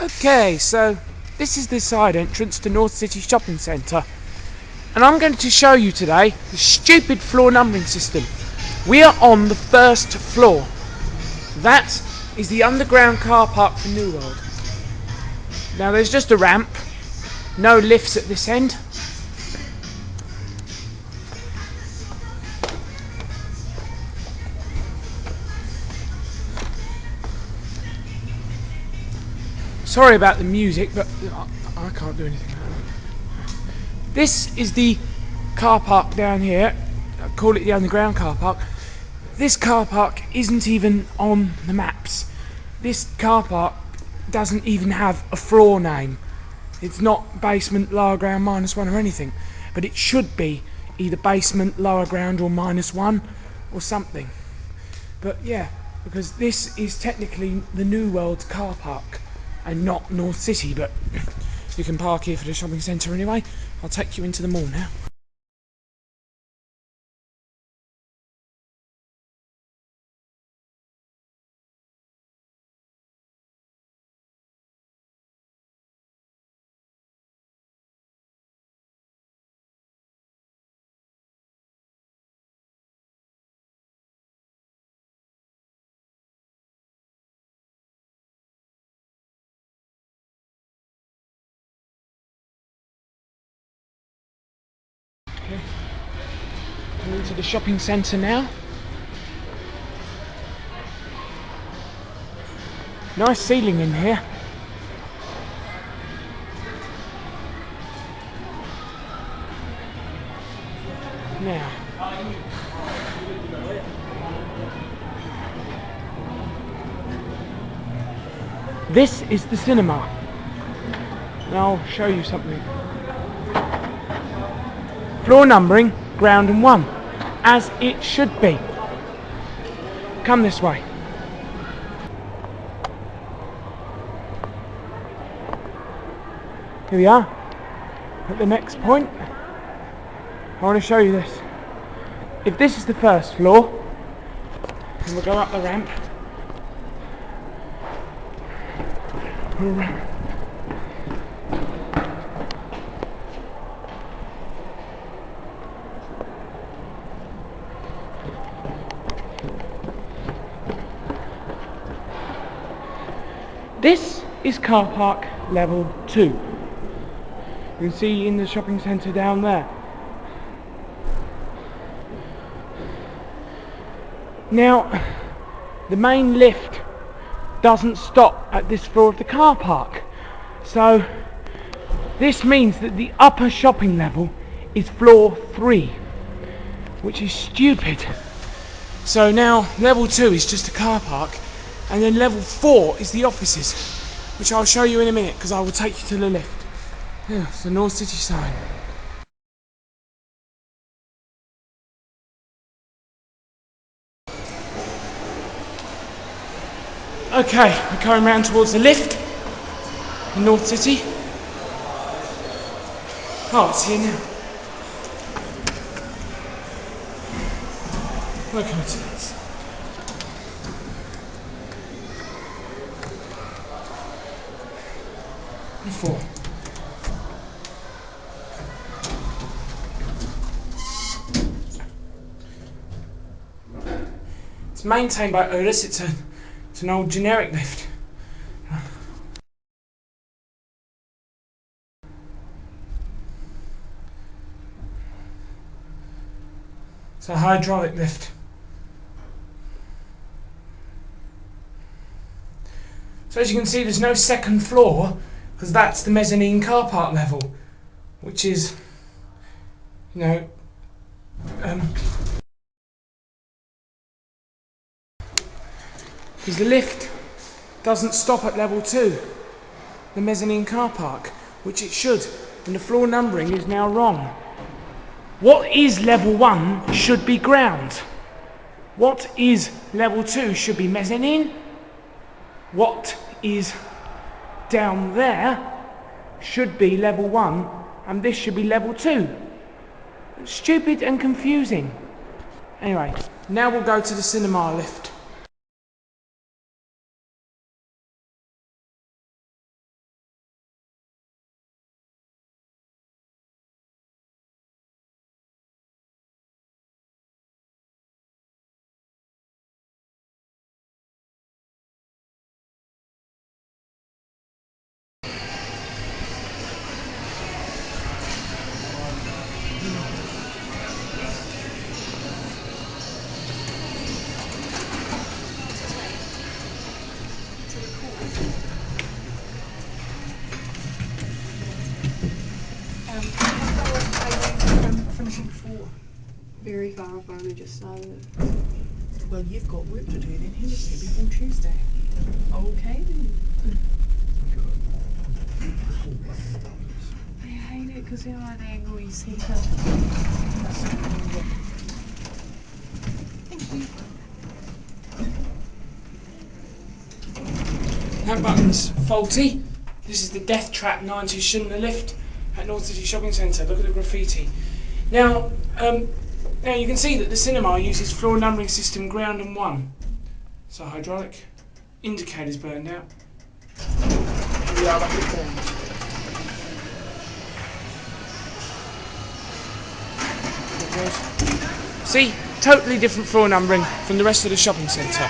Okay, so this is the side entrance to North City Shopping Centre, and I'm going to show you today the stupid floor numbering system. We are on the first floor. That is the underground car park for New World. Now there's just a ramp, no lifts at this end. Sorry about the music, but I can't do anything about it. This is the car park down here. I call it the underground car park. This car park isn't even on the maps. This car park doesn't even have a floor name. It's not basement, lower ground, -1 or anything. But it should be either basement, lower ground or -1 or something. But yeah, because this is technically the New World car park and not North City, but you can park here for the shopping centre anyway. I'll take you into the mall now. Okay. I'm into the shopping centre now. Nice ceiling in here. Now, this is the cinema. And I'll show you something. Floor numbering, ground and 1, as it should be. Come this way. Here we are, at the next point. I want to show you this. If this is the first floor, and we'll go up the ramp. This is car park level 2. You can see in the shopping centre down there. Now, the main lift doesn't stop at this floor of the car park. So, this means that the upper shopping level is floor 3, which is stupid. So now, level 2 is just a car park, and then level 4 is the offices, which I'll show you in a minute because I will take you to the lift. Yeah, it's the North City sign. Okay, we're going round towards the lift in North City. Oh, it's here now. What a coincidence. And 4. It's maintained by Otis. It's an old generic lift. It's a hydraulic lift. So as you can see, there's no second floor because that's the mezzanine car park level, which is, you know, because the lift doesn't stop at level 2, the mezzanine car park, which it should, and the floor numbering is now wrong. What is level 1 should be ground. What is level 2 should be mezzanine. What is down there should be level 1, and this should be level 2. Stupid and confusing. Anyway, now we'll go to the cinema lift. very far. I've only just started. Well, you've got work to do then, haven't you, before Tuesday? Okay. I hate it because you're at an angle you see her. Thank you. That button's faulty. This is the death trap 90 shouldn't have left at North City Shopping Centre. Look at the graffiti. Now you can see that the cinema uses floor numbering system ground and 1. So hydraulic indicators burned out. Here we are back at ground. See, totally different floor numbering from the rest of the shopping centre.